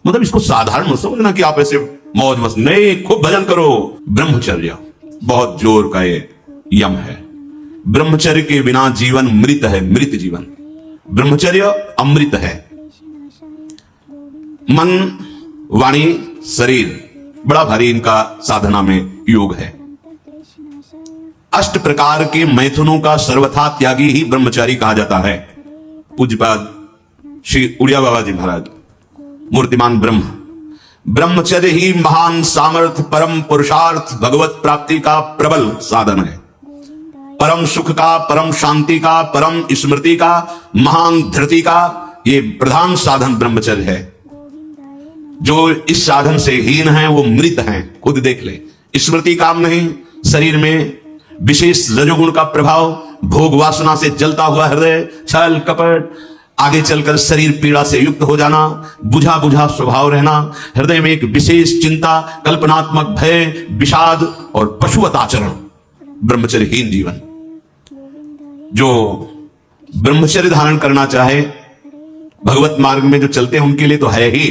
मतलब इसको साधारण मत समझना कि आप ऐसे मौज मस्त, नहीं, खूब भजन करो। ब्रह्मचर्य बहुत जोर का ये यम है। ब्रह्मचर्य के बिना जीवन मृत है, मृत जीवन। ब्रह्मचर्य अमृत है। मन, वाणी, शरीर, बड़ा भारी इनका साधना में योग है। अष्ट प्रकार के मैथुनों का सर्वथा त्यागी ही ब्रह्मचारी कहा जाता है। पूज्यपाद श्री उड़िया बाबा जी महाराज, मूर्तिमान ब्रह्म। ब्रह्मचर्य ही महान सामर्थ्य, परम पुरुषार्थ, भगवत प्राप्ति का प्रबल साधन है। परम सुख का, परम शांति का, परम स्मृति का, महान धृति का ये प्रधान साधन ब्रह्मचर्य है। जो इस साधन से हीन है वो मृत हैं, खुद देख ले। स्मृति काम नहीं, शरीर में विशेष रजोगुण का प्रभाव, भोग वासना से जलता हुआ हृदय, छल कपट, आगे चलकर शरीर पीड़ा से युक्त हो जाना, बुझा बुझा स्वभाव रहना, हृदय में एक विशेष चिंता, कल्पनात्मक भय, विषाद और पशुवत आचरण, ब्रह्मचर्यहीन जीवन। जो ब्रह्मचर्य धारण करना चाहे, भगवत मार्ग में जो चलते हैं उनके लिए तो है ही,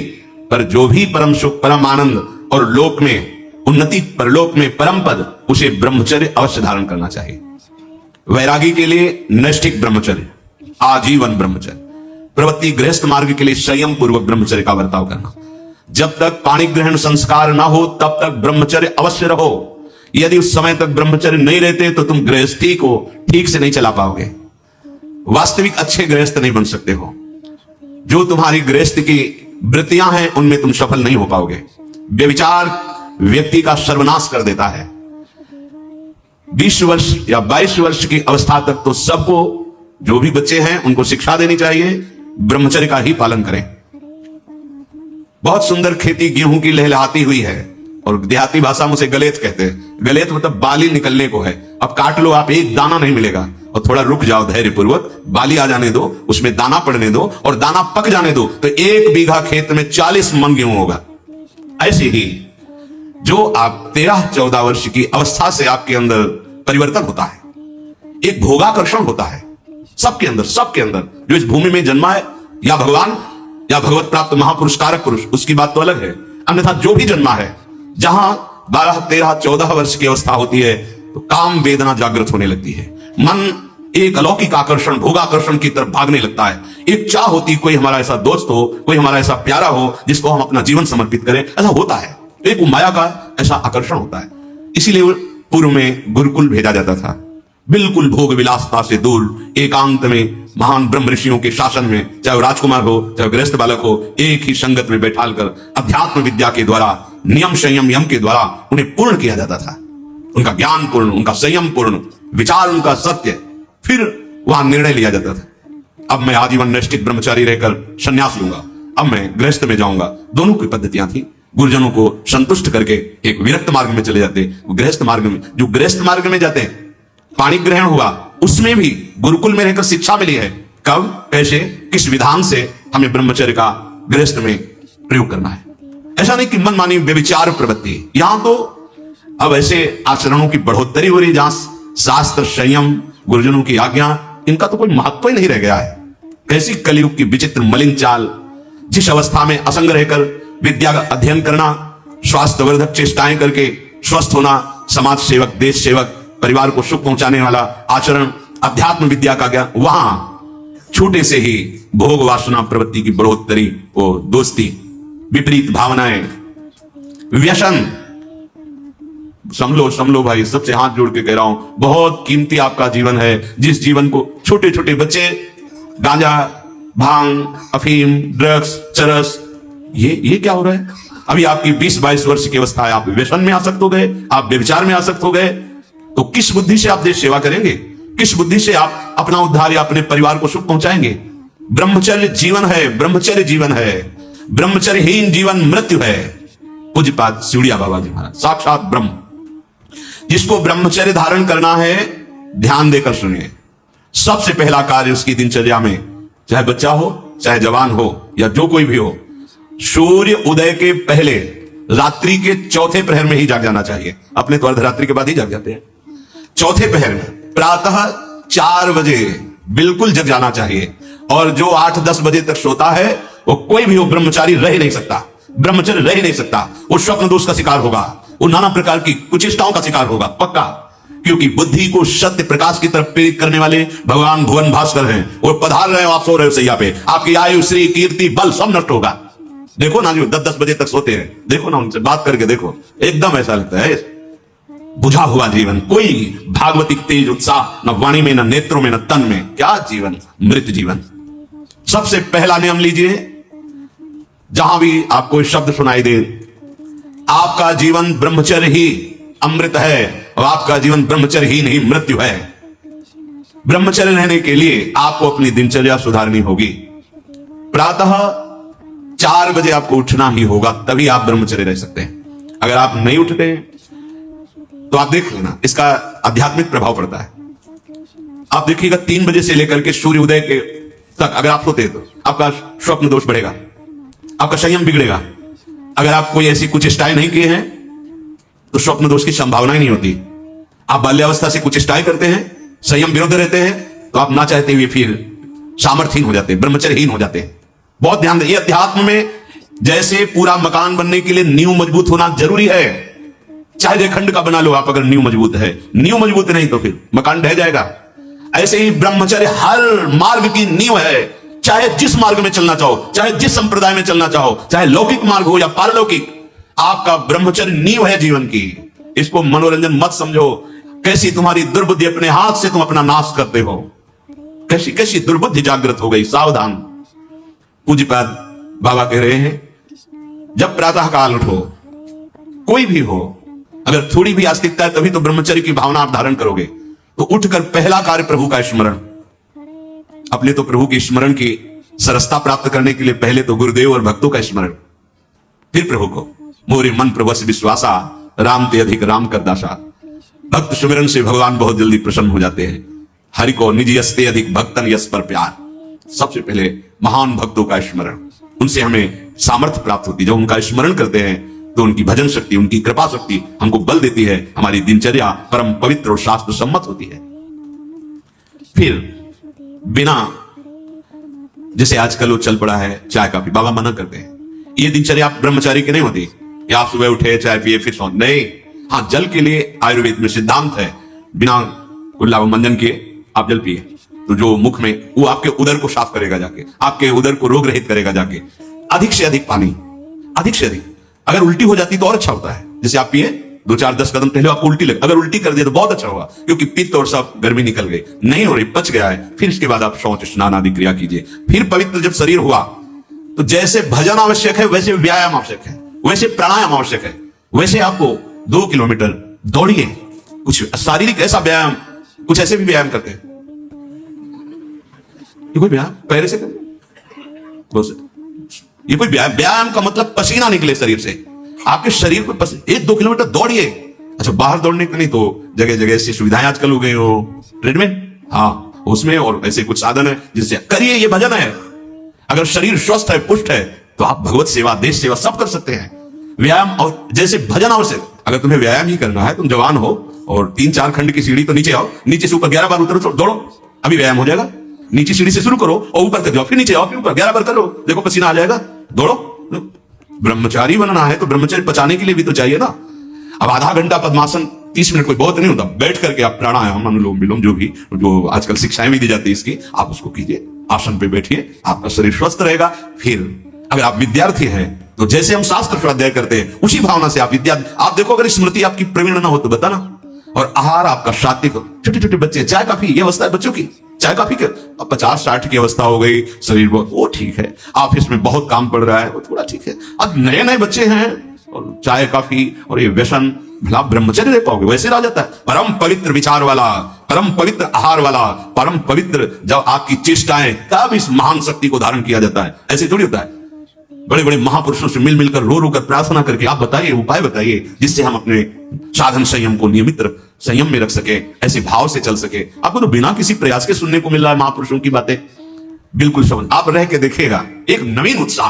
पर जो भी परम सुख, परम आनंद और लोक में उन्नति, परलोक में परम पद, उसे ब्रह्मचर्य अवश्य धारण करना चाहिए। वैरागी के लिए नैष्ठिक ब्रह्मचर्य, आजीवन ब्रह्मचर्य। प्रवृत्ति गृहस्थ मार्ग के लिए संयम पूर्वक ब्रह्मचर्य का बर्ताव करना। जब तक पाणी ग्रहण संस्कार ना हो तब तक ब्रह्मचर्य अवश्य रहो। यदि उस समय तक ब्रह्मचर्य नहीं रहते तो तुम गृहस्थी को ठीक से नहीं चला पाओगे, वास्तविक अच्छे गृहस्थ नहीं बन सकते हो। जो तुम्हारी गृहस्थ की वृत्तियां हैं उनमें तुम सफल नहीं हो पाओगे। व्यभिचार व्यक्ति का सर्वनाश कर देता है। 20 वर्ष या 22 वर्ष की अवस्था तक तो सबको, जो भी बच्चे हैं उनको शिक्षा देनी चाहिए, ब्रह्मचर्य का ही पालन करें। बहुत सुंदर खेती गेहूं की लहलहाती हुई है, और देहाती भाषा में उसे गलेत कहते हैं। गलेत मतलब बाली निकलने को है। अब काट लो आप, एक दाना नहीं मिलेगा, और थोड़ा रुक जाओ धैर्य पूर्वक, बाली आ जाने दो, उसमें दाना पड़ने दो और दाना पक जाने दो, तो 1 बीघा खेत में 40 मन गेहूं होगा। ऐसे ही जो आप 13-14 वर्ष की अवस्था से आपके अंदर परिवर्तन होता है, एक भोगाकर्षण होता है सबके अंदर जो इस भूमि में जन्मा है, या भगवान या भगवत प्राप्त महापुरुष कारक पुरुष, उसकी बात तो अलग है। अन्यथा जो भी जन्मा है, जहां 12, 13, 14 वर्ष की अवस्था होती है तो काम वेदना जागृत होने लगती है। मन एक अलौकिक आकर्षण, भोगाकर्षण की तरफ भागने लगता है। एक चाह होती कोई हमारा ऐसा दोस्त हो, कोई हमारा ऐसा प्यारा हो जिसको हम अपना जीवन समर्पित करें, ऐसा होता है। एक माया का ऐसा आकर्षण होता है। इसीलिए पूर्व में गुरुकुल भेजा जाता था, बिल्कुल भोग विलासता से दूर, एकांत में, महान ब्रह्म ऋषियों के शासन में, चाहे वो राजकुमार हो चाहे गृहस्थ बालक हो, एक ही संगत में बैठाकर अध्यात्म विद्या के द्वारा, नियम संयम यम के द्वारा उन्हें पूर्ण किया जाता था। उनका ज्ञान पूर्ण, उनका संयम पूर्ण, विचार उनका सत्य, फिर वहां निर्णय लिया जाता था। अब मैं आजीवन नैष्ठिक ब्रह्मचारी रहकर संन्यास लूंगा, अब मैं गृहस्थ में जाऊंगा। दोनों की पद्धतियां थी। गुरुजनों को संतुष्ट करके एक विरक्त मार्ग में चले जाते, गृहस्थ मार्ग में। जो गृहस्थ मार्ग में जाते हैं, पाणी ग्रहण हुआ, उसमें भी गुरुकुल में रहकर शिक्षा मिली है, कब, कैसे, किस विधान से हमें ब्रह्मचर्य का गृहस्थ में प्रयोग करना है। ऐसा नहीं कि मनमानी व्यभिचार प्रवृत्ति। यहां तो अब ऐसे आचरणों की बढ़ोतरी हो रही जहां शास्त्र, संयम, गुरुजनों की आज्ञा, इनका तो कोई महत्व ही नहीं रह गया है। कैसी कलयुग की विचित्र मलिन चाल। जिस अवस्था में असंग रहकर विद्या का अध्ययन करना, स्वास्थ्यवर्धक चेष्टाएं करके स्वस्थ होना, समाज सेवक, देश सेवक, परिवार को सुख पहुंचाने वाला आचरण, अध्यात्म विद्या का ज्ञान, वहां छोटे से ही भोग वासना प्रवृत्ति की बढ़ोतरी, वो दोस्ती, विपरीत भावनाएं, व्यसन। समलो भाई, सबसे हाथ जोड़ के कह रहा हूं, बहुत कीमती आपका जीवन है। जिस जीवन को छोटे छोटे बच्चे गांजा, भांग, अफीम, ड्रग्स, चरस, ये क्या हो रहा है? अभी आपकी 20-22 वर्ष की अवस्था है, आप व्यसन में आसक्त हो गए, आप व्यभिचार में आसक्त हो गए, तो किस बुद्धि से आप देश सेवा करेंगे? किस बुद्धि से आप अपना उद्धार या अपने परिवार को सुख पहुंचाएंगे? ब्रह्मचर्य जीवन है, ब्रह्मचर्य जीवन है। ब्रह्मचर्यहीन जीवन मृत्यु है। पूज्यपाद सिउड़िया बाबा जी महाराज, साक्षात ब्रह्म। जिसको ब्रह्मचर्य धारण करना है, ध्यान देकर सुनिए। सबसे पहला कार्य उसकी दिनचर्या में, चाहे बच्चा हो, चाहे जवान हो, या जो कोई भी हो, सूर्य उदय के पहले रात्रि के चौथे प्रहर में ही जाग जाना चाहिए। अपने तो अर्धरात्रि के बाद ही जाग जाते हैं। चौथे प्रहर में प्रातः 4 बजे बिल्कुल जग जाना चाहिए। और जो 8-10 बजे तक सोता है, वो कोई भी हो, ब्रह्मचारी रह नहीं सकता। ब्रह्मचर्य रह ही नहीं सकता। वो स्वप्न दोष का शिकार होगा, वो नाना प्रकार की कुचेष्टाओं का शिकार होगा पक्का। क्योंकि बुद्धि को सत्य प्रकाश की तरफ प्रेरित करने वाले भगवान भुवन भास्कर हैं। वो पधार रहे हो, आप सो रहे हो सैया पे, आपकी आयु श्री कीर्ति बल सब नष्ट होगा। देखो ना जो 10-10 बजे तक सोते हैं, देखो ना उनसे बात करके देखो, एकदम ऐसा लगता है बुझा हुआ जीवन, कोई भागवतिक तेज उत्साह न वाणी में, न नेत्रों में, न तन में, क्या जीवन, मृत जीवन। सबसे पहला नियम लीजिए, जहां भी आपको शब्द सुनाई दे, आपका जीवन ब्रह्मचर्य ही अमृत है और आपका जीवन ब्रह्मचर्य ही नहीं मृत्यु है। ब्रह्मचर्य रहने के लिए आपको अपनी दिनचर्या सुधारनी होगी। प्रातः 4 बजे आपको उठना ही होगा, तभी आप ब्रह्मचर्य रह सकते हैं। अगर आप नहीं उठते तो आप देख लेना इसका आध्यात्मिक प्रभाव पड़ता है। आप देखिएगा 3 बजे से लेकर के सूर्य उदय के तक अगर आप सोते तो आपका स्वप्न दोष बढ़ेगा, आपका संयम बिगड़ेगा। अगर आप कोई ऐसी कुछ चेष्टाएं नहीं किए हैं तो स्वप्न दोष की संभावना ही नहीं होती। आप बाल्यावस्था से कुछ चेष्टाएं करते हैं, संयम विरुद्ध रहते हैं, तो आप ना चाहते हुए फिर सामर्थ्यहीन हो जाते हैं, ब्रह्मचर्यहीन हो जाते हैं। बहुत ध्यान दें, ये अध्यात्म में जैसे पूरा मकान बनने के लिए नींव मजबूत होना जरूरी है। चाहे रेखंड का बना लो आप, अगर नींव मजबूत है, नींव मजबूत नहीं तो फिर मकान ढह जाएगा। ऐसे ही ब्रह्मचर्य हर मार्ग की नींव है। चाहे जिस मार्ग में चलना चाहो, चाहे जिस संप्रदाय में चलना चाहो, चाहे लौकिक मार्ग हो या पारलौकिक, आपका ब्रह्मचर्य नींव है जीवन की। इसको मनोरंजन मत समझो। कैसी तुम्हारी दुर्बुद्धि, अपने हाथ से तुम अपना नाश करते हो। कैसी कैसी दुर्बुद्धि जागृत हो गई, सावधान। पूज्यपाद बाबा कह रहे हैं, जब प्रातः काल उठो, कोई भी हो, अगर थोड़ी भी आस्तिकता है तभी तो ब्रह्मचर्य की भावना आप धारण करोगे। तो उठकर पहला कार्य प्रभु का स्मरण। अपने तो प्रभु के स्मरण की सरसता प्राप्त करने के लिए पहले तो गुरुदेव और भक्तों का स्मरण, फिर प्रभु को। मोरे मन प्रवश विश्वासा, राम ते अधिक राम कर दासा। भक्त सुमिरन से भगवान बहुत जल्दी प्रसन्न हो जाते हैं। हरि को निज यस्ते अधिक भक्तन यस पर प्यार। सबसे पहले महान भक्तों का स्मरण, उनसे हमें सामर्थ्य प्राप्त होती है। जब उनका स्मरण करते हैं तो उनकी भजन शक्ति, उनकी कृपा शक्ति हमको बल देती है। हमारी दिनचर्या परम पवित्र और शास्त्र सम्मत होती है। फिर बिना, जैसे आजकल वो चल पड़ा है चाय काफी, बाबा मना करते हैं, ये दिनचर्या ब्रह्मचारी की नहीं होती। या आप सुबह उठे, चाय पिए, फिर सो, नहीं। हाँ, जल के लिए आयुर्वेद में सिद्धांत है, बिना कुल्ला मंजन किए आप जल पिए तो जो मुख में, वो आपके उदर को साफ करेगा जाके, आपके उदर को रोग रहित करेगा जाके। अधिक से अधिक पानी, अधिक से अधिक। अगर उल्टी हो जाती तो और अच्छा होता है। जैसे आप पिए 2-4-10 कदम पहले आपको उल्टी लगे, अगर उल्टी कर दिया तो बहुत अच्छा होगा, क्योंकि पित्त और सब गर्मी निकल गई, नहीं हो रही, पच गया है। फिर इसके बाद आप शौच स्नान आदि क्रिया कीजिए। फिर पवित्र जब शरीर हुआ तो जैसे भजन आवश्यक है, वैसे व्यायाम आवश्यक है, वैसे प्राणायाम आवश्यक है। वैसे आपको 2 किलोमीटर दौड़िए, कुछ शारीरिक ऐसा व्यायाम, कुछ ऐसे भी व्यायाम करते हैं। ये कोई व्यायाम पैरे से करते, ये कोई व्यायाम का मतलब पसीना निकले शरीर से, आपके शरीर को 1-2 किलोमीटर दौड़िए। अच्छा, बाहर दौड़ने के नहीं तो जगह जगह ऐसी सुविधाएं आजकल हो गई हो, ट्रेडमिल, हाँ उसमें, और ऐसे कुछ साधन है जिससे करिए। ये भजन है। अगर शरीर स्वस्थ है, पुष्ट है, तो आप भगवत सेवा, देश सेवा सब कर सकते हैं। व्यायाम और जैसे भजन आवश्यक। अगर तुम्हें व्यायाम ही करना है, तुम जवान हो और 3-4 खंड की सीढ़ी, तो नीचे आओ, नीचे से ऊपर 11 बार उतरो, दौड़ो, अभी व्यायाम हो जाएगा। नीचे सीढ़ी से शुरू करो और ऊपर तक जाओ, फिर नीचे आओ, फिर ऊपर 11 बार करो, देखो पसीना आ जाएगा, दौड़ो। ब्रह्मचारी बनना है तो ब्रह्मचर्य पचाने के लिए भी तो चाहिए ना। अब आधा घंटा पद्मासन, 30 मिनट कोई बहुत नहीं होता। बैठ करके आप प्राणायाम, अनुलोम विलोम, जो भी, जो आजकल शिक्षाएं भी दी जाती है इसकी, आप उसको कीजिए। आसन पे बैठिए, आपका शरीर स्वस्थ रहेगा। फिर अगर आप विद्यार्थी हैं तो जैसे हम शास्त्र स्वाध्याय करते हैं, उसी भावना से आप आप देखो, अगर स्मृति आपकी प्रवीण ना हो तो बताना। और आहार आपका सात्विक। छोटे छोटे बच्चे, चाय काफी, ये अवस्था है बच्चों की, चाय काफी के 50-60 की अवस्था हो गई, शरीर वो ठीक है, ऑफिस में बहुत काम पड़ रहा है, वो थोड़ा ठीक है। अब नए नए बच्चे हैं और चाय काफी और ये व्यसन, भला ब्रह्मचर्य रह पाओगे? वैसे रह जाता है। परम पवित्र विचार वाला, परम पवित्र आहार वाला, परम पवित्र जब आपकी चेष्टाएं, तब इस महान शक्ति को धारण किया जाता है। ऐसे थोड़ी होता है। बड़े बड़े महापुरुषों से मिल मिलकर, रो रो कर प्रार्थना करके आप बताइए, उपाय बताइए, जिससे हम अपने साधन संयम को नियमित संयम में रख सके, ऐसे भाव से चल सके। आपको तो बिना किसी प्रयास के सुनने को मिल रहा है महापुरुषों की बातें। बिल्कुल समझ, आप रह के देखिएगा, एक नवीन उत्साह।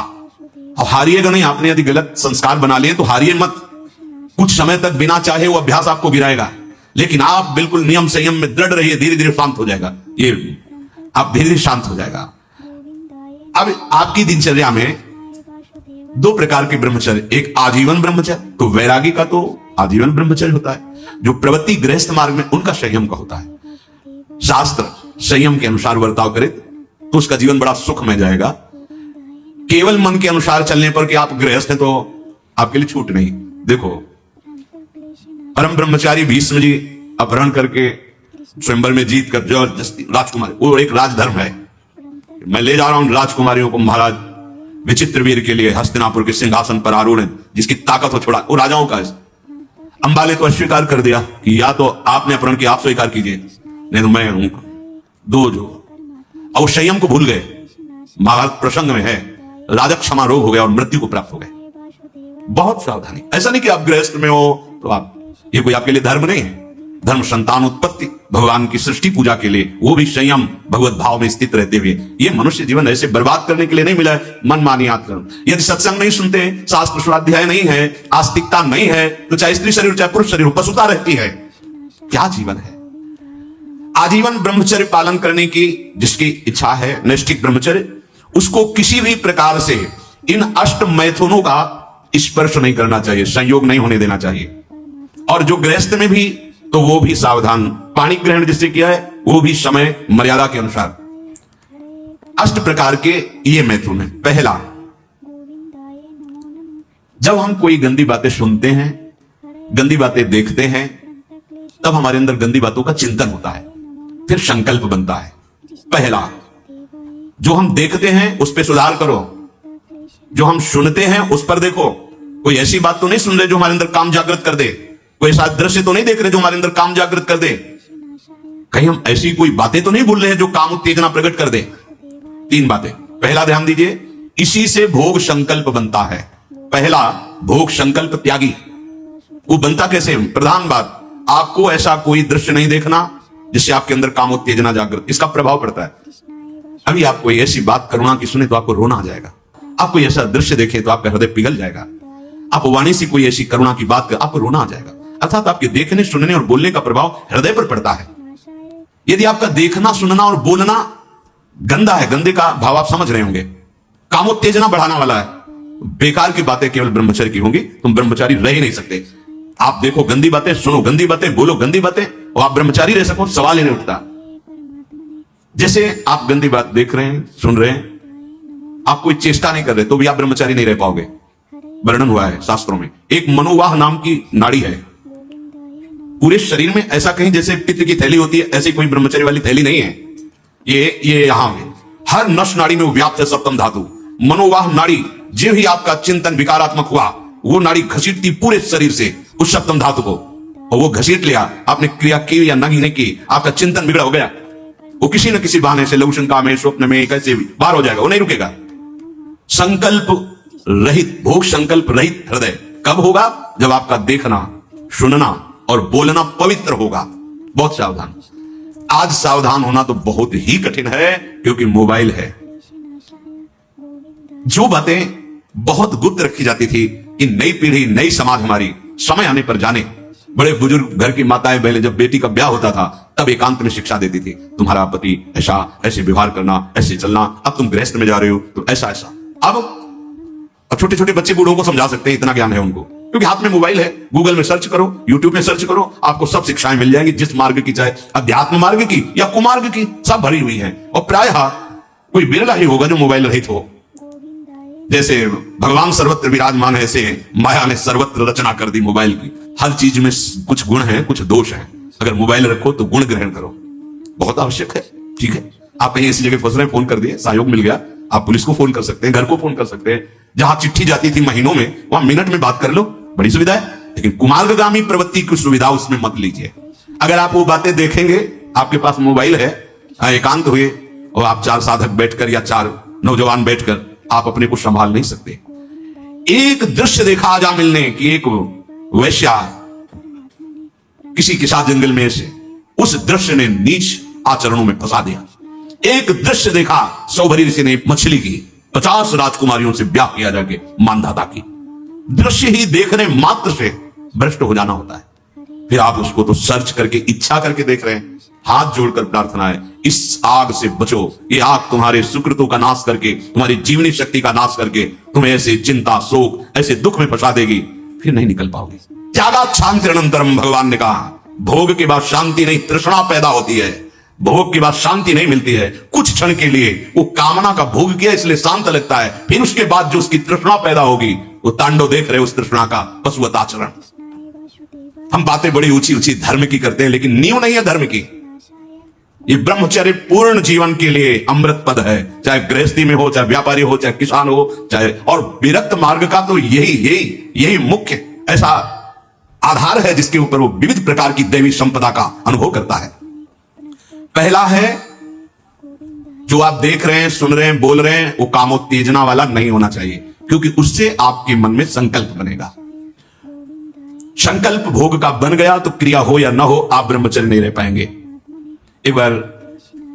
और हारिएगा नहीं। आपने यदि गलत संस्कार बना लिए तो हारिए मत। कुछ समय तक बिना चाहे वो अभ्यास आपको गिराएगा, लेकिन आप बिल्कुल नियम संयम में दृढ़ रहिए, धीरे धीरे शांत हो जाएगा। ये आप धीरे धीरे शांत हो जाएगा। अब आपकी दिनचर्या में दो प्रकार के ब्रह्मचर्य, एक आजीवन ब्रह्मचर्य, तो वैरागी का तो आजीवन ब्रह्मचर्य होता है। जो प्रवृत्ति गृहस्थ मार्ग में उनका संयम का होता है। शास्त्र संयम के अनुसार वर्ताव करे तो उसका जीवन बड़ा सुखमय जाएगा। केवल मन के अनुसार चलने पर कि आप गृहस्थ हैं तो आपके लिए छूट नहीं। देखो, परम ब्रह्मचारी भीष्म जी अपहरण करके स्वयंवर में जीत कर जबरदस्ती राजकुमारी, वो एक राजधर्म है, मैं ले जा रहा हूं राजकुमारियों को महाराज विचित्रवीर के लिए हस्तिनापुर के सिंहासन पर आरूढ़ है, जिसकी ताकत हो छोड़ा, वो राजाओं का है। अंबा ने तो अस्वीकार कर दिया कि या तो आपने अपहरण किया, आप स्वीकार कीजिए, नहीं तो मैं हूं दो जो। और संयम को भूल गए। महाभारत प्रसंग में है, राजा क्षमा रोग हो गया और मृत्यु को प्राप्त हो गए। बहुत सावधानी। ऐसा नहीं कि आप गृहस्थ में हो तो आप, ये कोई आपके लिए धर्म नहीं है। धर्म संतान उत्पत्ति, भगवान की सृष्टि पूजा के लिए, वो भी संयम भगवत भाव में स्थित रहते हुए। ये मनुष्य जीवन ऐसे बर्बाद करने के लिए नहीं मिला है मनमानी आचरण। यदि सत्संग नहीं सुनते, शास्त्र स्वाध्याय नहीं है, आस्तिकता नहीं है, तो चाहे स्त्री शरीर चाहे पुरुष शरीर पशुता रहती है। क्या जीवन है? आजीवन ब्रह्मचर्य पालन करने की जिसकी इच्छा है, नैष्ठिक ब्रह्मचर्य, उसको किसी भी प्रकार से इन अष्ट मैथुनों का स्पर्श नहीं करना चाहिए, संयोग नहीं होने देना चाहिए। और जो गृहस्थ में भी, तो वो भी सावधान, पानी ग्रहण जिससे किया है वो भी समय मर्यादा के अनुसार। अष्ट प्रकार के ये मैथुन है। पहला, जब हम कोई गंदी बातें सुनते हैं, गंदी बातें देखते हैं, तब हमारे अंदर गंदी बातों का चिंतन होता है, फिर संकल्प बनता है। पहला, जो हम देखते हैं उस पर सुधार करो, जो हम सुनते हैं उस पर देखो। कोई ऐसी बात तो नहीं सुन रहे जो हमारे अंदर काम जागृत कर दे, कोई ऐसा दृश्य तो नहीं देख रहे जो हमारे अंदर काम जागृत कर दे, कहीं हम ऐसी कोई बातें तो नहीं बोल रहे हैं जो काम उत्तेजना प्रकट कर दे। तीन बातें। पहला, ध्यान दीजिए, इसी से भोग संकल्प बनता है। पहला, भोग संकल्प त्यागी। वो बनता कैसे? प्रधान बात, आपको ऐसा कोई दृश्य नहीं देखना जिससे आपके अंदर काम उत्तेजना जागृत, इसका प्रभाव पड़ता है। अभी आप कोई ऐसी बात करुणा की सुने तो आपको रोना आ जाएगा। आप कोई ऐसा दृश्य देखें तो आपका हृदय पिघल जाएगा। आप वाणी से कोई ऐसी करुणा की बात कर, आपको रोना आ जाएगा। अर्थात आपके देखने, सुनने और बोलने का प्रभाव हृदय पर पड़ता है। यदि आपका देखना, सुनना और बोलना गंदा है, गंदे का भाव आप समझ रहे होंगे, कामोत्तेजना बढ़ाने वाला है, बेकार की बातें केवल ब्रह्मचर्य की होंगी, तुम ब्रह्मचारी रह ही नहीं सकते। आप देखो गंदी बातें, सुनो गंदी बातें, बोलो गंदी बातें, और आप ब्रह्मचारी रह सको, सवाल ही नहीं उठता। जैसे आप गंदी बात देख रहे हैं, सुन रहे हैं, आप कोई चेष्टा नहीं कर रहे, तो भी आप ब्रह्मचारी नहीं रह पाओगे। वर्णन हुआ है शास्त्रों में। एक मनोवाह नाम की नाड़ी है पूरे शरीर में, ऐसा कहीं जैसे पित्त की थैली होती है, ऐसी कोई ब्रह्मचर्य वाली थैली नहीं है। ये यहां है, हर नस नाड़ी में व्याप्त है सप्तम धातु। मनोवाह नाड़ी, जो ही आपका चिंतन विकारात्मक हुआ, वो नाड़ी घसीटती पूरे शरीर से उस सप्तम धातु को, और वो घसीट लिया, आपने क्रिया की या नहीं की, आपका चिंतन बिगड़ा हो गया, वो किसी न किसी बहाने से लघुशंका में, स्वप्न में, कैसे भी बाहर हो जाएगा, वो नहीं रुकेगा। संकल्प रहित, भोग संकल्प रहित हृदय कब होगा? जब आपका देखना, सुनना और बोलना पवित्र होगा। बहुत सावधान। आज सावधान होना तो बहुत ही कठिन है, क्योंकि मोबाइल है। जो बातें बहुत गुप्त रखी जाती थी, कि नई पीढ़ी, नई समाज हमारी समय आने पर जाने। बड़े बुजुर्ग घर की माताएं बहनें जब बेटी का ब्याह होता था, तब एकांत में शिक्षा देती थी, तुम्हारा पति ऐसे व्यवहार करना, ऐसे चलना, अब तुम गृहस्थ में जा रहे हो तो ऐसा ऐसा। अब छोटे छोटे बच्चे बूढ़ों को समझा सकते हैं, इतना ज्ञान है उनको, क्योंकि हाथ में मोबाइल है। गूगल में सर्च करो, यूट्यूब में सर्च करो, आपको सब शिक्षाएं मिल जाएंगी, जिस मार्ग की, चाहे अध्यात्म मार्ग की या कुमार्ग की, सब भरी हुई है। और प्रायः कोई बिरला ही होगा जो मोबाइल रहित हो। जैसे भगवान सर्वत्र विराजमान है, ऐसे माया ने सर्वत्र रचना कर दी मोबाइल की। हर चीज में कुछ गुण है, कुछ दोष है। अगर मोबाइल रखो तो गुण ग्रहण करो, बहुत आवश्यक है। ठीक है, आप कहीं ऐसी जगह फंस रहे, फोन कर दिए, सहयोग मिल गया, आप पुलिस को फोन कर सकते हैं, घर को फोन कर सकते हैं। जहां चिट्ठी जाती थी महीनों में, वहां मिनट में बात कर लो, बड़ी सुविधा है। लेकिन कुमार्गगामी प्रवृत्ति की सुविधा उसमें मत लीजिए। अगर आप वो बातें देखेंगे, आपके पास मोबाइल है, एकांत हुए और आप चार साधक बैठकर या चार नौजवान बैठकर, आप अपने को संभाल नहीं सकते। एक दृश्य देखा आजा मिलने की, एक वैश्या किसी के साथ जंगल में से, उस दृश्य ने नीच आचरणों में फंसा दिया। एक दृश्य देखा, सौभरी ऋषि ने मछली की 50 राजकुमारियों से ब्याह किया जाके मानधाता की। दृश्य ही देखने मात्र से भ्रष्ट हो जाना होता है। फिर आप उसको तो सर्च करके, इच्छा करके देख रहे हैं। हाथ जोड़कर प्रार्थना है, इस आग से बचो। ये आग तुम्हारे सुकृतों का नाश करके, तुम्हारी जीवनी शक्ति का नाश करके तुम्हें ऐसे चिंता, शोक, ऐसे दुख में फंसा देगी, फिर नहीं निकल पाओगे। त्यागा शांति अनंतरम, भगवान ने कहा भोग के बाद शांति नहीं, तृष्णा पैदा होती है। भोग के बाद शांति नहीं मिलती है। कुछ क्षण के लिए वो कामना का भोग किया इसलिए शांत लगता है, फिर उसके बाद जो उसकी तृष्णा पैदा होगी, वो तांडव देख रहे उस तृष्णा का, पशुवत आचरण। हम बातें बड़ी ऊंची ऊंची धर्म की करते हैं, लेकिन नींव नहीं है धर्म की। ये ब्रह्मचर्य पूर्ण जीवन के लिए अमृत पद है, चाहे गृहस्थी में हो, चाहे व्यापारी हो, चाहे किसान हो, चाहे, और विरक्त मार्ग का तो यही मुख्य ऐसा आधार है जिसके ऊपर वो विविध प्रकार की दैवी संपदा का अनुभव करता है। पहला है जो आप देख रहे हैं, सुन रहे हैं, बोल रहे हैं, वो कामोत्तेजना वाला नहीं होना चाहिए, क्योंकि उससे आपके मन में संकल्प बनेगा। संकल्प भोग का बन गया तो क्रिया हो या ना हो, आप ब्रह्मचर्य नहीं रह पाएंगे। एक बार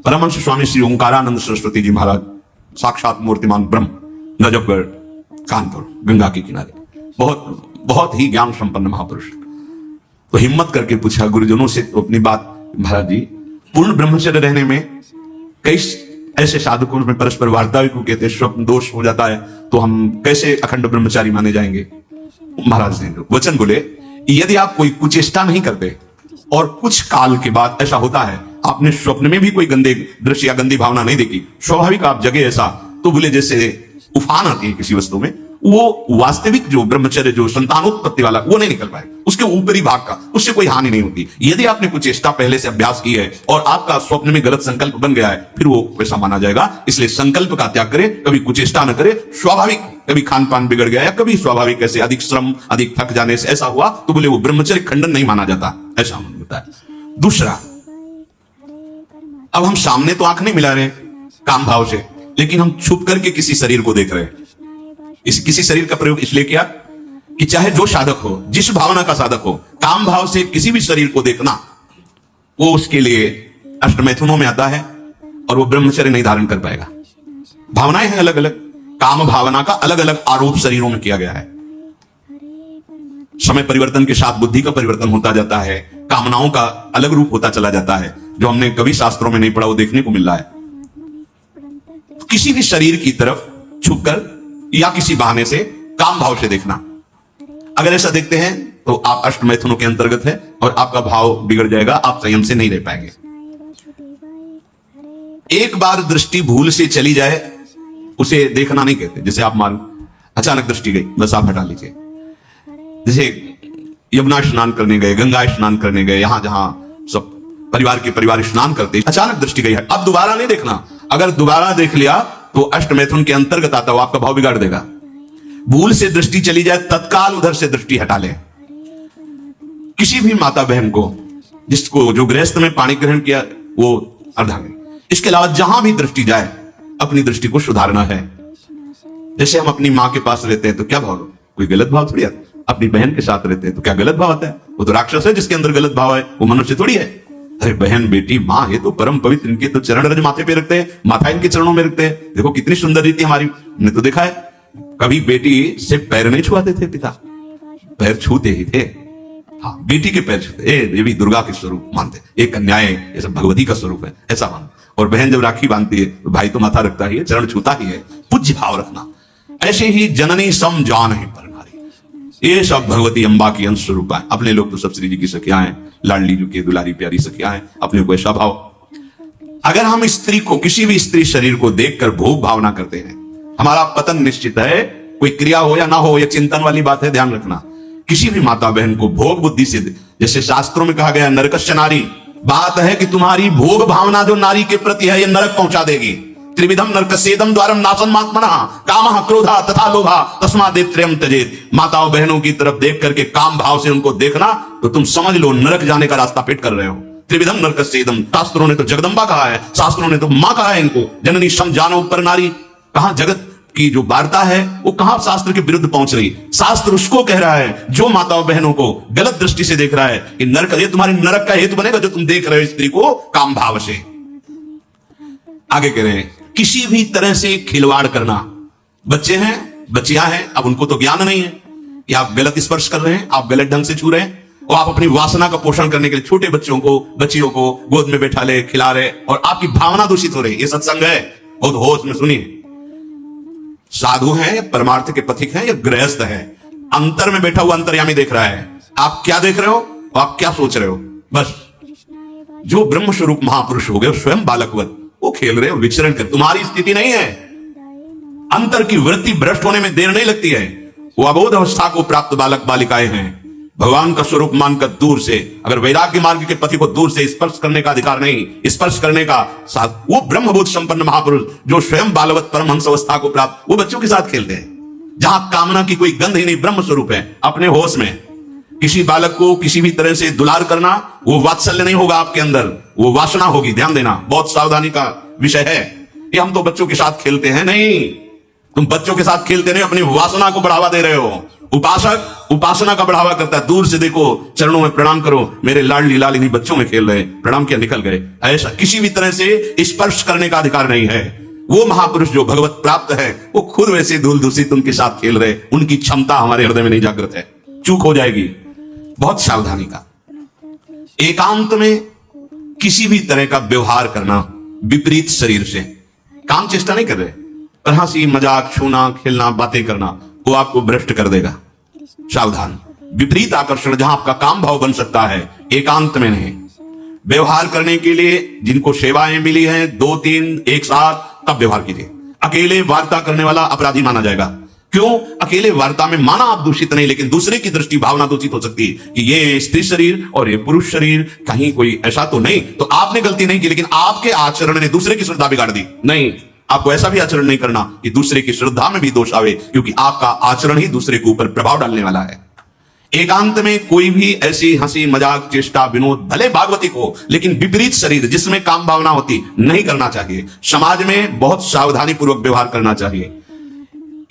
परमहंस स्वामी श्री ओंकारानंद सरस्वती जी महाराज, साक्षात मूर्तिमान ब्रह्म, नजफगढ़ कानपुर, गंगा के किनारे, बहुत ही ज्ञान संपन्न महापुरुष, तो हिम्मत करके पूछा गुरुजनों से तो अपनी बात, महाराज जी पूर्ण ब्रह्मचर्य रहने में कई ऐसे साधकों में परस्पर वार्ता को कहते हैं, स्वप्न दोष हो जाता है, तो हम कैसे अखंड ब्रह्मचारी माने जाएंगे। महाराज ने वचन बोले, यदि आप कोई कुचेष्टा नहीं करते और कुछ काल के बाद ऐसा होता है, आपने स्वप्न में भी कोई गंदे दृश्य या गंदी भावना नहीं देखी, स्वाभाविक आप जगे ऐसा, तो बोले जैसे उफान आती है किसी वस्तु में, वो वास्तविक जो ब्रह्मचर्य, जो संतानोत्पत्ति वाला, वो नहीं निकल पाए, उसके ऊपरी भाग का, उससे कोई हानि नहीं होती। यदि आपने कुछ चेष्टा पहले से अभ्यास की है और आपका स्वप्न में गलत संकल्प बन गया है, फिर वो वैसा माना जाएगा। इसलिए संकल्प का त्याग करें, कभी कुचेष्टा न करें। स्वाभाविक कभी खान पान बिगड़ गया या कभी स्वाभाविक ऐसे अधिक श्रम, अधिक थक जाने से ऐसा हुआ, तो बोले वो ब्रह्मचर्य खंडन नहीं माना जाता, ऐसा होता है। दूसरा, अब हम सामने तो आंख नहीं मिला रहे काम भाव से, लेकिन हम छुप करके किसी शरीर को देख रहे हैं। किसी शरीर का प्रयोग इसलिए किया कि चाहे जो साधक हो, जिस भावना का साधक हो, काम भाव से किसी भी शरीर को देखना, वो उसके लिए अष्टमैथुनों में आता है और वो ब्रह्मचर्य नहीं धारण कर पाएगा। भावनाएं हैं अलग अलग, काम भावना का अलग अलग आरोप शरीरों में किया गया है। समय परिवर्तन के साथ बुद्धि का परिवर्तन होता जाता है, कामनाओं का अलग रूप होता चला जाता है, जो हमने कभी शास्त्रों में नहीं पढ़ा वो देखने को मिल रहा है। किसी भी शरीर की तरफ छुपकर या किसी बहाने से काम भाव से देखना, अगर ऐसा देखते हैं तो आप अष्टमैथुनों के अंतर्गत है और आपका भाव बिगड़ जाएगा, आप संयम से नहीं रह पाएंगे। एक बार दृष्टि भूल से चली जाए उसे देखना नहीं कहते। जैसे आप मान अचानक दृष्टि गई, बस आप हटा लीजिए। जैसे यमुना स्नान करने गए, गंगा स्नान करने गए, यहां जहां सब परिवार स्नान करते, अचानक दृष्टि गई है, अब दोबारा नहीं देखना। अगर दोबारा देख लिया तो अष्टमैथुन के अंतर्गत आता, वो आपका भाव बिगाड़ देगा। भूल से दृष्टि चली जाए, तत्काल उधर से दृष्टि हटा ले। किसी भी माता बहन को, जिसको जो गृहस्थ में पाणी ग्रहण किया वो अर्धांगिनी, इसके अलावा जहां भी दृष्टि जाए अपनी दृष्टि को सुधारना है। जैसे हम अपनी मां के पास रहते हैं तो क्या भाव, कोई गलत भाव थोड़ी आता। अपनी बहन के साथ रहते हैं तो क्या गलत भाव आता है? वो तो राक्षस है जिसके अंदर गलत भाव है, वो मनुष्य थोड़ी है। अरे बहन, बेटी, माँ, ये तो परम पवित्र, इनके तो चरण रज माथे पे रखते हैं, माथा इनके चरणों में रखते हैं। देखो कितनी सुंदर रीति हमारी, ने तो देखा है। कभी बेटी से पैर नहीं छुआते थे पिता, पैर छूते ही थे। हाँ, बेटी के पैर छूते, ये भी दुर्गा के स्वरूप मानते, एक कन्याएं ये सब भगवती का स्वरूप है, ऐसा मान। और बहन जब राखी बांधती है तो भाई तो माथा रखता ही है, चरण छूता ही है, पूज्य भाव रखना। ऐसे ही जननी सम जान है पर नारी, ये सब भगवती अम्बा की अंश स्वरूप है। अपने लोग तो सब श्री जी की सखियां हैं, लाडली जी की दुलारी प्यारी सखियां हैं, अपने को ऐसा भाव। अगर हम स्त्री को, किसी भी स्त्री शरीर को देखकर भोग भावना करते हैं, हमारा पतन निश्चित है। कोई क्रिया हो या ना हो, यह चिंतन वाली बात है, ध्यान रखना। किसी भी माता बहन को भोग बुद्धि से, जैसे शास्त्रों में कहा गया नरकस्य नारी, बात है कि तुम्हारी भोग भावना जो नारी के प्रति है, यह नरक पहुंचा देगी। त्रिविधम नरकस्येदम द्वारम नाशम आत्मनः कामः क्रोधः तथा लोभः तस्मादेत्रयम् त्यजेत्। माताओं बहनों की तरफ देख करके काम भाव से उनको देखना तो तुम समझ लो नरक जाने का रास्ता पेट कर रहे हो। त्रिविधम नरकस्येदम, शास्त्रों ने तो जगदम्बा कहा है, शास्त्रों ने तो मां कहा है इनको, जननी सम जानो पर नारी। कहां जगत की जो वार्ता है वो कहां शास्त्र के विरुद्ध पहुंच रही। शास्त्र उसको कह रहा है जो माताओं बहनों को गलत दृष्टि से देख रहा है कि नरक, ये तुम्हारी नरक का हेतु बनेगा जो तुम देख रहे हो स्त्री को काम भाव से। आगे कह रहे हैं किसी भी तरह से खिलवाड़ करना। बच्चे हैं, बच्चियां हैं, अब उनको तो ज्ञान नहीं है कि आप गलत स्पर्श कर रहे हैं, आप गलत ढंग से छू रहे हैं, और आप अपनी वासना का पोषण करने के लिए छोटे बच्चों को, बच्चियों को गोद में बैठा ले, खिला रहे, और आपकी भावना दूषित हो रही। ये सत्संग है? बहुत होश में सुनिए। साधु हैं या परमार्थ के पथिक हैं या गृहस्थ हैं, अंतर में बैठा हुआ अंतर्यामी देख रहा है। आप क्या देख रहे हो, आप क्या सोच रहे हो? बस जो ब्रह्म स्वरूप महापुरुष हो गए स्वयं बालकवत, वो खेल रहे हो, विचरण कर। तुम्हारी स्थिति नहीं है। अंतर की वृत्ति भ्रष्ट होने में देर नहीं लगती है। वो अबोध अवस्था को प्राप्त बालक बालिकाएं हैं। भगवान का स्वरूप मानकर दूर से, अगर वैराग्य मार्ग के पति को दूर से स्पर्श करने का अधिकार नहीं, स्पर्श करने का साथ, वो ब्रह्मबोध संपन्न महापुरुष जो स्वयं बालवत परमहंस अवस्था को प्राप्त, वो बच्चों के साथ खेलते हैं, जहां कामना की कोई गंध ही नहीं, ब्रह्म स्वरूप है, अपने होश में। किसी बालक को किसी भी तरह से दुलार करना, वो वात्सल्य नहीं होगा आपके अंदर, वो वासना होगी। ध्यान देना, बहुत सावधानी का विषय है ये। हम तो बच्चों के साथ खेलते हैं, नहीं, तुम बच्चों के साथ खेलते नहीं, अपनी वासना को बढ़ावा दे रहे हो। उपासक उपासना का बढ़ावा करता है। दूर से देखो, चरणों में प्रणाम करो, मेरे लाडली लालिनी बच्चों में खेल रहे, प्रणाम किया निकल गए। ऐसा किसी भी तरह से स्पर्श करने का अधिकार नहीं है। वो महापुरुष जो भगवत प्राप्त है, वो खुद वैसे धूल दूषित उनके साथ खेल रहे। उनकी क्षमता हमारे हृदय में नहीं जागृत है, चूक हो जाएगी। बहुत सावधानी का। एकांत में किसी भी तरह का व्यवहार करना विपरीत शरीर से, काम चेष्टा नहीं कर रहे, पर हंसी मजाक, छूना, खेलना, बातें करना, वो आपको भ्रष्ट कर देगा। सावधान। विपरीत आकर्षण जहां आपका काम भाव बन सकता है, एकांत में नहीं। व्यवहार करने के लिए जिनको सेवाएं मिली हैं 2-3 एक साथ, तब व्यवहार कीजिए। अकेले वार्ता करने वाला अपराधी माना जाएगा। क्यों? अकेले वार्ता में माना आप दूषित नहीं, लेकिन दूसरे की दृष्टि भावना दूषित हो सकती है कि ये स्त्री शरीर और ये पुरुष शरीर, कहीं कोई ऐसा तो नहीं। तो आपने गलती नहीं की, लेकिन आपके आचरण ने दूसरे की श्रद्धा बिगाड़ दी। नहीं, आपको ऐसा भी आचरण नहीं करना कि दूसरे की श्रद्धा में भी दोष आवे, क्योंकि आपका आचरण ही दूसरे के ऊपर प्रभाव डालने वाला है। एकांत में कोई भी ऐसी हंसी मजाक, चेष्टा, विनोद, भले भागवतिक हो, लेकिन विपरीत शरीर जिसमें काम भावना होती, नहीं करना चाहिए। समाज में बहुत सावधानी पूर्वक व्यवहार करना चाहिए।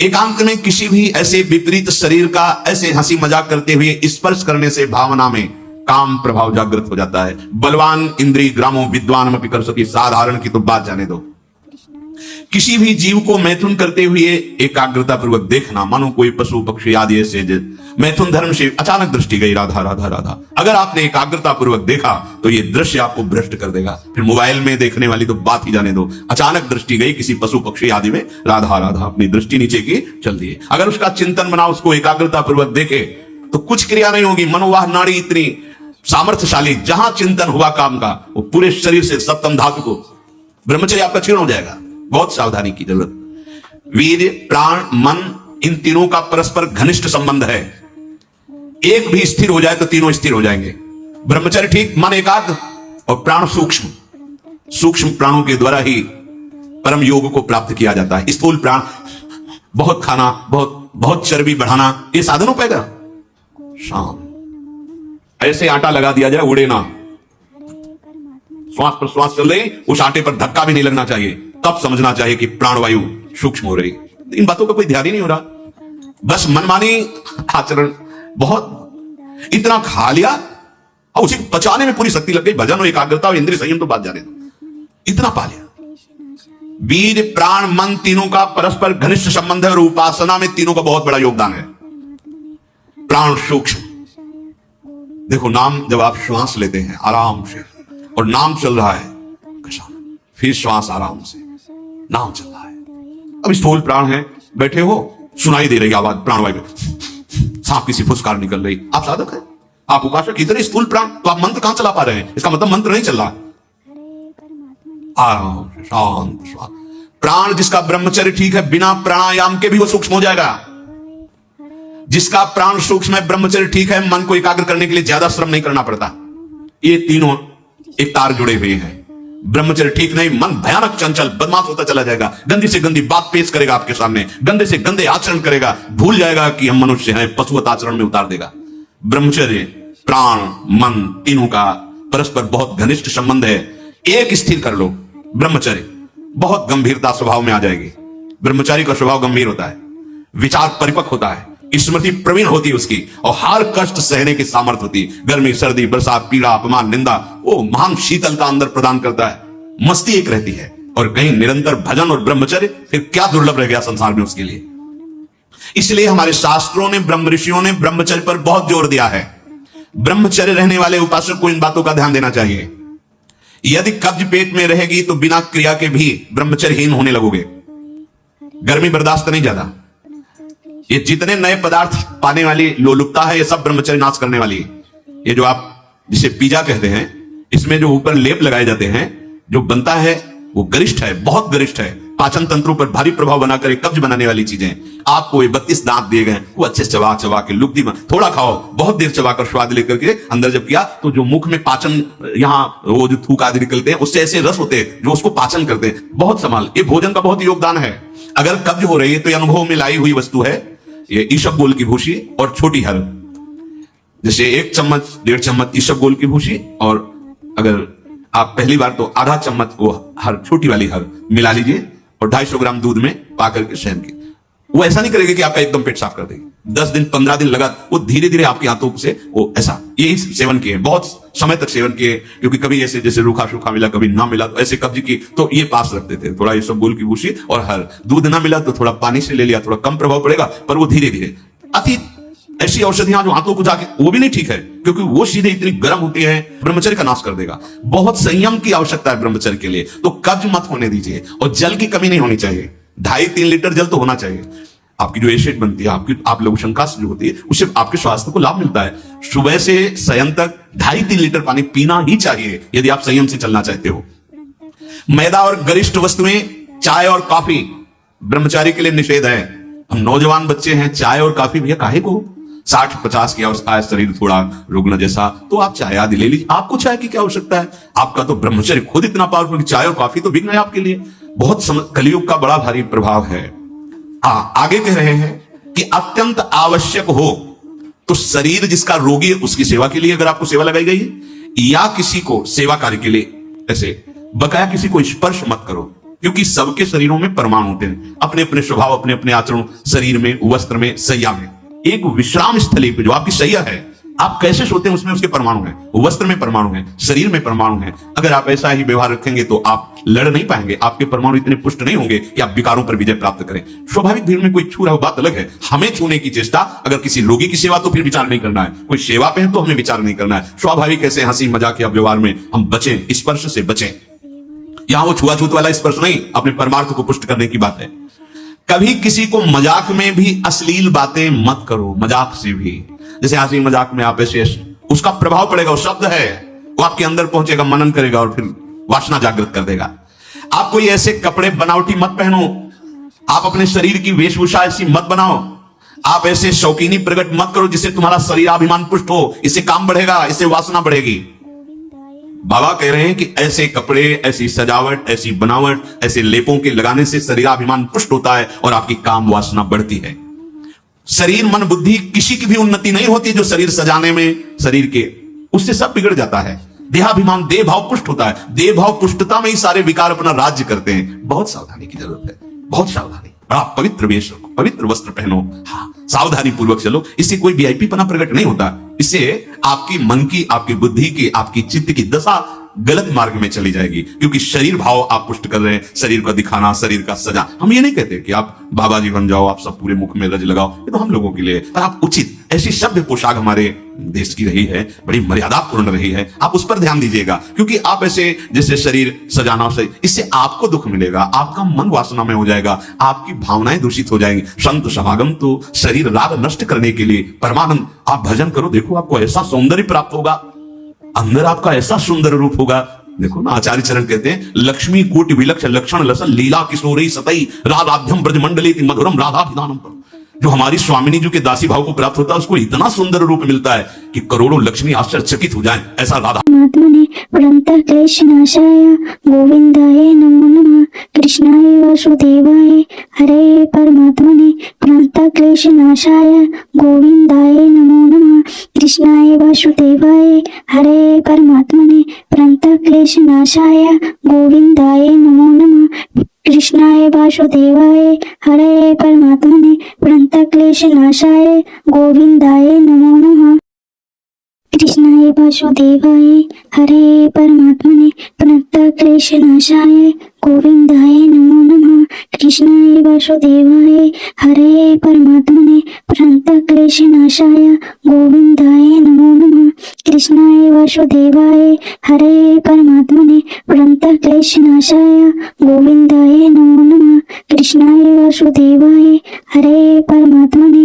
एकांत में किसी भी ऐसे विपरीत शरीर का ऐसे हंसी मजाक करते हुए स्पर्श करने से भावना में काम प्रभाव जागृत हो जाता है। बलवान इंद्रिय ग्रामो विद्वान में कर सकी, साधारण की तो बात जाने दो। किसी भी जीव को मैथुन करते हुए एकाग्रता पूर्वक देखना, मानो कोई पशु पक्षी आदि ऐसे मैथुन धर्म से अचानक दृष्टि गई, राधा राधा राधा, अगर आपने एकाग्रता पूर्वक देखा तो ये दृश्य आपको भ्रष्ट कर देगा। फिर मोबाइल में देखने वाली तो बात ही जाने दो। अचानक दृष्टि गई किसी पशु पक्षी आदि में, राधा राधा, अपनी दृष्टि नीचे की चल दिए। अगर उसका चिंतन बना, उसको एकाग्रता पूर्वक देखे तो कुछ क्रिया नहीं होगी। मनोवाह नाड़ी इतनी सामर्थ्यशाली, जहां चिंतन हुआ काम का, वो पूरे शरीर से सप्तम धातु को, ब्रह्मचर्य आपका क्षीण हो जाएगा। बहुत सावधानी की जरूरत। वीर्य, प्राण, मन, इन तीनों का परस्पर घनिष्ठ संबंध है। एक भी स्थिर हो जाए तो तीनों स्थिर हो जाएंगे। ब्रह्मचर्य ठीक, मन एकाग्र और प्राण सूक्ष्म। सूक्ष्म प्राणों के द्वारा ही परम योग को प्राप्त किया जाता है। स्थूल प्राण, बहुत खाना, बहुत चर्बी बढ़ाना, ये साधन हो पाएगा? शाम ऐसे आटा लगा दिया जाए, उड़े ना। श्वास प्रश्वास चल रही, उस आटे पर धक्का भी नहीं लगना चाहिए, तब समझना चाहिए कि प्राणवायु सूक्ष्म हो रही। इन बातों का कोई ध्यान ही नहीं हो रहा, बस मनमानी आचरण। बहुत इतना खा लिया और उसे पचाने में पूरी शक्ति लग गई। भजन और एकाग्रता और इंद्रिय संयम तो बात जाने दो, इतना पा लिया। वीर, प्राण, मन, तीनों का परस्पर घनिष्ठ संबंध है और उपासना में तीनों का बहुत बड़ा योगदान है। प्राण सूक्ष्म, देखो नाम, जब आप श्वास लेते हैं आराम से और नाम चल रहा है, फिर श्वास आराम से, नाम चल रहा है। अब स्थूल प्राण है, बैठे हो, सुनाई दे रही आवाज प्राणवायु, सांप की सी फुसकार निकल रही। आप साधक है, आप उपासक, इतने स्थूल प्राण, तो आप मंत्र कहां चला पा रहे हैं? इसका मतलब मंत्र नहीं चल रहा। आराम से, शांत श्वास। प्राण जिसका ब्रह्मचर्य ठीक है, बिना प्राणायाम के भी वो सूक्ष्म हो जाएगा। जिसका प्राण सूक्ष्म है, ब्रह्मचर्य ठीक है, मन को एकाग्र करने के लिए ज्यादा श्रम नहीं करना पड़ता। ये तीनों एक तार जुड़े हुए हैं। ब्रह्मचर्य ठीक नहीं, मन भयानक चंचल बदमाश होता चला जाएगा, गंदी से गंदी बात पेश करेगा आपके सामने, गंदे से गंदे आचरण करेगा, भूल जाएगा कि हम मनुष्य हैं, पशुवत आचरण में उतार देगा। ब्रह्मचर्य, प्राण, मन, तीनों का परस्पर बहुत घनिष्ठ संबंध है। एक स्थिर कर लो, ब्रह्मचर्य बहुत गंभीरता स्वभाव में आ जाएगी। ब्रह्मचारी का स्वभाव गंभीर होता है, विचार परिपक्व होता है, स्मृति प्रवीण होती है उसकी, और हर कष्ट सहने की सामर्थ्य होती है। गर्मी, सर्दी, बरसात, पीड़ा, अपमान, निंदा, वो महान शीतलता अंदर प्रदान करता है। मस्ती एक रहती है, और कहीं निरंतर भजन और ब्रह्मचर्य, फिर क्या दुर्लभ रह गया संसार में उसके लिए। इसलिए हमारे शास्त्रों ने, ब्रह्म ऋषियों ने ब्रह्मचर्य पर बहुत जोर दिया है। ब्रह्मचर्य रहने वाले उपासक को इन बातों का ध्यान देना चाहिए। यदि कब्ज पेट में रहेगी तो बिना क्रिया के भी ब्रह्मचर्यहीन होने लगोगे। गर्मी बर्दाश्त नहीं ज्यादा, ये जितने नए पदार्थ पाने वाली लोलुपता है ये सब ब्रह्मचर्य नाश करने वाली है। ये जो आप जिसे पिज्जा कहते हैं, इसमें जो ऊपर लेप लगाए जाते हैं, जो बनता है वो गरिष्ठ है, बहुत गरिष्ठ है, पाचन तंत्रों पर भारी प्रभाव बनाकर कब्ज बनाने वाली चीजें। आपको ये 32 दांत दिए गए, वो अच्छे से चबा चबा के लुब्धि में थोड़ा खाओ, बहुत देर चबाकर स्वाद लेकर के अंदर जब किया तो जो मुख में पाचन, यहाँ वो जो थूक आदि निकलते हैं उससे ऐसे रस होते हैं जो उसको पाचन करते हैं। बहुत संभाल, ये भोजन का बहुत योगदान है। अगर कब्ज हो रही है तो अनुभव में लाई हुई वस्तु है ये ईशबगोल की भूसी और छोटी हर, जैसे 1 चम्मच 1.5 चम्मच ईशबगोल की भूसी, और अगर आप पहली बार तो आधा चम्मच वो हर छोटी वाली हर मिला लीजिए और 250 ग्राम दूध में पा करके शहद की। वो ऐसा नहीं करेगा कि आपका एकदम पेट साफ कर देगी। 10 दिन 15 दिन लगा, वो धीरे धीरे आपके हाथों से वो ऐसा यही सेवन किए, बहुत समय तक सेवन किए, क्योंकि कभी ऐसे जैसे रूखा सूखा मिला, कभी ना मिला तो ऐसे कब्ज की तो ये पास रखते थे, थोड़ा ये सब गोल की भूसी और हर। दूध ना मिला तो थोड़ा पानी से ले लिया, थोड़ा कम प्रभाव पड़ेगा, पर वो धीरे धीरे। अति ऐसी औषधियां जो हाथों को जाके वो भी नहीं ठीक है, क्योंकि वो सीधे इतनी गर्म होती है, ब्रह्मचर्य का नाश कर देगा। बहुत संयम की आवश्यकता है ब्रह्मचर्य के लिए। तो कब्ज मत होने दीजिए, और जल की कमी नहीं होनी चाहिए। 2.5-3 लीटर जल तो होना चाहिए। आपकी जो एसिड बनती है, आपकी आप लघु शंका जो होती है, उससे आपके स्वास्थ्य को लाभ मिलता है। सुबह से शयन तक 2.5-3 लीटर पानी पीना ही चाहिए यदि आप संयम से चलना चाहते हो। मैदा और गरिष्ठ वस्तुएं, चाय और कॉफी ब्रह्मचारी के लिए निषेध है। हम नौजवान बच्चे हैं, चाय और कॉफी भैया काहे को? 60-50 की अवस्था है, शरीर थोड़ा रुग्ण जैसा, तो आप चाय आदि ले लीजिए। आपको चाय की क्या आवश्यकता है? आपका तो ब्रह्मचर्य खुद इतना पावरफुल, चाय और कॉफी तो विघ्न है आपके लिए। बहुत कलयुग का बड़ा भारी प्रभाव है। आगे कह रहे हैं कि अत्यंत आवश्यक हो तो शरीर जिसका रोगी है उसकी सेवा के लिए अगर आपको सेवा लगाई गई है, या किसी को सेवा कार्य के लिए, ऐसे बकाया किसी को स्पर्श मत करो, क्योंकि सबके शरीरों में परमाणु होते हैं, अपने अपने स्वभाव, अपने अपने आचरण, शरीर में, वस्त्र में, सैया में। एक विश्राम स्थली पे जो आपकी सैया है, आप कैसे सोते हैं उसमें उसके परमाणु हैं, वस्त्र में परमाणु हैं, शरीर में परमाणु हैं। अगर आप ऐसा ही व्यवहार रखेंगे तो आप लड़ नहीं पाएंगे, आपके परमाणु इतने पुष्ट नहीं होंगे कि आप विकारों पर विजय प्राप्त करें। स्वाभाविक भीड़ में कोई छू रहा हो बात अलग है, हमें छूने की चेष्टा, अगर किसी रोगी की सेवा तो फिर विचार नहीं करना है, कोई सेवा पे है तो हमें विचार नहीं करना है। स्वाभाविक ऐसे हंसी मजाक या व्यवहार में हम बचें, स्पर्श से बचें। यहां वो छुआछूत वाला स्पर्श नहीं, अपने परमार्थ को पुष्ट करने की बात है। कभी किसी को मजाक में भी अश्लील बातें मत करो, मजाक से भी, जैसे हंसी मजाक में आप ऐसे, उसका प्रभाव पड़ेगा, वो शब्द है, वो आपके अंदर पहुंचेगा, मनन करेगा और फिर वासना जागृत कर देगा। आप कोई ऐसे कपड़े बनावटी मत पहनो, आप अपने शरीर की वेशभूषा ऐसी मत बनाओ, आप ऐसे शौकीनी प्रकट मत करो जिससे तुम्हारा शरीराभिमान पुष्ट हो, इससे काम बढ़ेगा, इससे वासना बढ़ेगी। बाबा कह रहे हैं कि ऐसे कपड़े, ऐसी सजावट, ऐसी बनावट, ऐसे लेपों के लगाने से शरीराभिमान पुष्ट होता है और आपकी काम वासना बढ़ती है। शरीर, मन, बुद्धि, किसी की भी उन्नति नहीं होती जो शरीर सजाने में, शरीर के, उससे सब बिगड़ जाता है। देहाभिमान, देह भाव पुष्ट होता है, देह भाव पुष्टता में ही सारे विकार अपना राज्य करते हैं। बहुत सावधानी की जरूरत है, बहुत सावधानी। आप पवित्र वेश रखो, पवित्र वस्त्र पहनो, हाँ, सावधानी पूर्वक चलो। इससे कोई वीआईपी पना प्रकट नहीं होता, इससे आपकी मन की, आपकी बुद्धि की, आपकी चित्त की दशा गलत मार्ग में चली जाएगी, क्योंकि शरीर भाव आप पुष्ट कर रहे हैं, शरीर का दिखाना, शरीर का सजा। हम ये नहीं कहते कि आप बाबा जी बन जाओ, आप सब पूरे मुख में रज लगाओ, ये तो हम लोगों के लिए, पर आप उचित ऐसी सभ्य पोशाक हमारे देश की रही है, बड़ी मर्यादापूर्ण रही है, आप उस पर ध्यान दीजिएगा। क्योंकि आप ऐसे जैसे शरीर सजाना, इससे आपको दुख मिलेगा, आपका मन वासना में हो जाएगा, आपकी भावनाएं दूषित हो जाएंगी। संत समागम तो शरीर राग नष्ट करने के लिए, परमानंद आप भजन करो, देखो आपको ऐसा सौंदर्य प्राप्त होगा, अंदर आपका ऐसा सुंदर रूप होगा। देखो ना, आचार्य चरण कहते हैं, लक्ष्मी कोटि विलक्ष लक्षण लसन लीला किशोरी सतई राधाध्यम ब्रजमंडली मधुरम राधाभिधानम। जो हमारी स्वामिनी जी के दासी भाव को प्राप्त होता है, उसको इतना सुंदर रूप मिलता है कि करोड़ों लक्ष्मी आश्चर्यचकित हो जाएं। ऐसा राधा परमात्मने प्रणतः क्लेशनाशाय गोविंदाय नमो नमः कृष्णाय वासुदेवाय हरे। परमात्मने प्रणतः क्लेशनाशाय गोविंदाय नमो नमः कृष्णाय वासुदेवाय हरे। परमात्मने प्रणतः क्लेशनाशाय गोविंदाय नमो नमः कृष्णाय वासुदेवाय हरे। परमात्मने प्रणतः क्लेशनाशाय गोविंदाय नमो नमः कृष्णाय वासुदेवाय हरे। परमात्मने प्रणतः क्लेशनाशाय गोविंदाय नमो नमः कृष्णाय वासुदेवाय हरे। परमात्मने प्रणतः क्लेशनाशाय गोविंदाय नमो नमः कृष्णाय वासुदेवाय हरे परमात्मने प्रणतः क्लेशनाशाय गोविंदाय नमो नमः कृष्णाय वासुदेवाय हरे परमात्मने